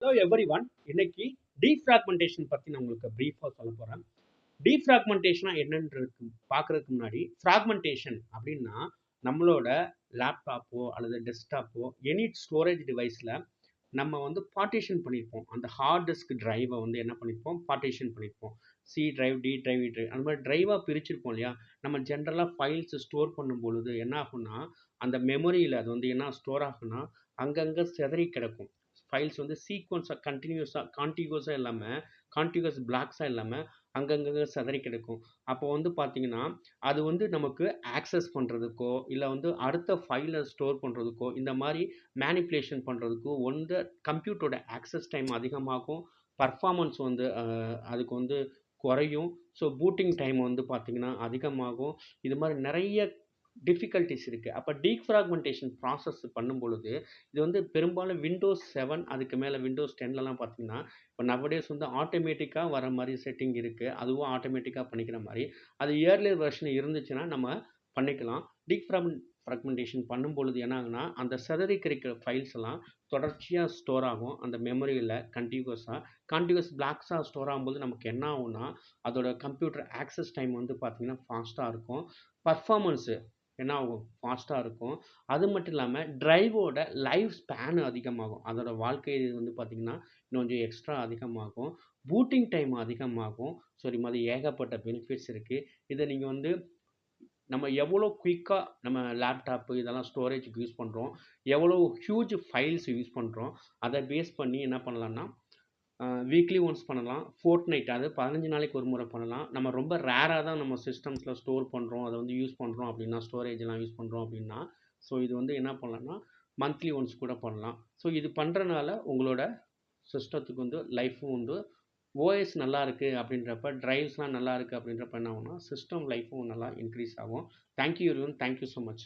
Hello everyone. இன்னைக்கு defragmentation பத்தி நான் உங்களுக்கு பிரீஃபா சொல்ல போறேன். டீஃப்ராக்மெண்டேஷனா என்னன்றதுக்கு பார்க்கறதுக்கு முன்னாடி, ஃப்ராக்மெண்டேஷன் அப்படின்னா நம்மளோட லேப்டாப்போ அல்லது டெஸ்க்டாப்போ எனி ஸ்டோரேஜ் டிவைஸ்ல நம்ம வந்து பார்ட்டிஷன் பண்ணியிருப்போம். அந்த ஹார்ட் டிஸ்க் டிரைவை வந்து என்ன பண்ணியிருப்போம், பார்ட்டிஷன் பண்ணியிருப்போம். சி டிரைவ், டி டிரைவ், இ டிரைவ் அந்த மாதிரி டிரைவாக பிரிச்சிருப்போம் இல்லையா? நம்ம ஜென்ரலாக ஃபைல்ஸ் ஸ்டோர் பண்ணும் பொழுது என்ன ஆகும்னா, அந்த மெமரியில் அது வந்து என்ன ஸ்டோர் ஆகும்னா, அங்கங்கே சிதறி கிடக்கும். ஃபைல்ஸ் வந்து சீக்வன்ஸாக கான்டிகுவஸாக இல்லாமல், கான்டிகுவஸ் பிளாக்ஸாக இல்லாமல் அங்கங்கே சிதறி கிடக்கும். அப்போ வந்து பார்த்தீங்கன்னா, அது வந்து நமக்கு ஆக்சஸ் பண்ணுறதுக்கோ, இல்லை வந்து அடுத்த ஃபைலை ஸ்டோர் பண்ணுறதுக்கோ, இந்த மாதிரி மேனிப்புலேஷன் பண்ணுறதுக்கோ வந்து கம்ப்யூட்டரோட ஆக்சஸ் டைம் அதிகமாகும். பர்ஃபார்மன்ஸ் வந்து அதுக்கு வந்து குறையும். ஸோ பூட்டிங் டைம் வந்து பார்த்தீங்கன்னா அதிகமாகும். இது மாதிரி நிறைய டிஃபிகல்ட்டிஸ் இருக்குது. அப்போ டீஃப்ராக்மெண்டேஷன் ப்ராசஸ் பண்ணும் பொழுது இது வந்து பெரும்பாலும் விண்டோஸ் 7 அதுக்கு மேலே விண்டோஸ் 10லலாம் பார்த்தீங்கன்னா, இப்போ நவடேஸ் வந்து ஆட்டோமேட்டிக்காக வர மாதிரி செட்டிங் இருக்குது. அதுவும் ஆட்டோமேட்டிக்காக பண்ணிக்கிற மாதிரி. அது இயர்லியர் வெர்ஷன் இருந்துச்சுன்னா நம்ம பண்ணிக்கலாம். ஃப்ராக்மெண்டேஷன் பண்ணும் பொழுது என்ன ஆகுனா, அந்த சிதறி கிடைக்கிற ஃபைல்ஸ் எல்லாம் தொடர்ச்சியாக ஸ்டோர் ஆகும். அந்த மெமரியில் கான்டிகுவஸ் பிளாக்ஸாக ஸ்டோர் ஆகும்போது நமக்கு என்ன ஆகும்னா, அதோட கம்ப்யூட்டர் ஆக்சஸ் டைம் வந்து பார்த்தீங்கன்னா ஃபாஸ்ட்டாக இருக்கும். பர்ஃபார்மன்ஸு என்ன ஆகும், ஃபாஸ்ட்டாக இருக்கும். அது மட்டும் இல்லாமல் டிரைவோட லைஃப் ஸ்பேன் அதிகமாகும். அதோட வாழ்க்கை இது வந்து பார்த்திங்கன்னா இன்னும் கொஞ்சம் எக்ஸ்ட்ரா அதிகமாகும். பூட்டிங் டைம் அதிகமாகும். ஸோ இது மாதிரி ஏகப்பட்ட பெனிஃபிட்ஸ் இருக்குது. இதை நீங்கள் வந்து நம்ம எவ்வளோ குயிக்காக நம்ம லேப்டாப்பு இதெல்லாம் ஸ்டோரேஜுக்கு யூஸ் பண்ணுறோம், எவ்வளோ ஹியூஜ் ஃபைல்ஸ் யூஸ் பண்ணுறோம், அதை பேஸ் பண்ணி என்ன பண்ணலான்னா, வீக்லி ஒன்ஸ் பண்ணலாம். ஃபோர்ட்நைட் அது 15 நாளைக்கு ஒரு முறை பண்ணலாம். நம்ம ரொம்ப ரேராக தான் நம்ம சிஸ்டம்ஸில் ஸ்டோர் பண்ணுறோம், அதை வந்து யூஸ் பண்ணுறோம் அப்படின்னா, ஸ்டோரேஜ்லாம் யூஸ் பண்ணுறோம் அப்படின்னா, ஸோ இது வந்து என்ன பண்ணலான்னா மந்த்லி ஒன்ஸ் கூட பண்ணலாம். ஸோ இது பண்ணுறனால உங்களோட சிஸ்டத்துக்கு வந்து லைஃப்பும் வந்து ஓஎஸ் நல்லா இருக்குது அப்படின்றப்ப, டிரைவ்ஸ்லாம் நல்லா இருக்குது அப்படின்றப்ப என்ன ஆகும்னா, சிஸ்டம் லைஃப்பும் நல்லா இன்க்ரீஸ் ஆகும். Thank you everyone. Thank you so much.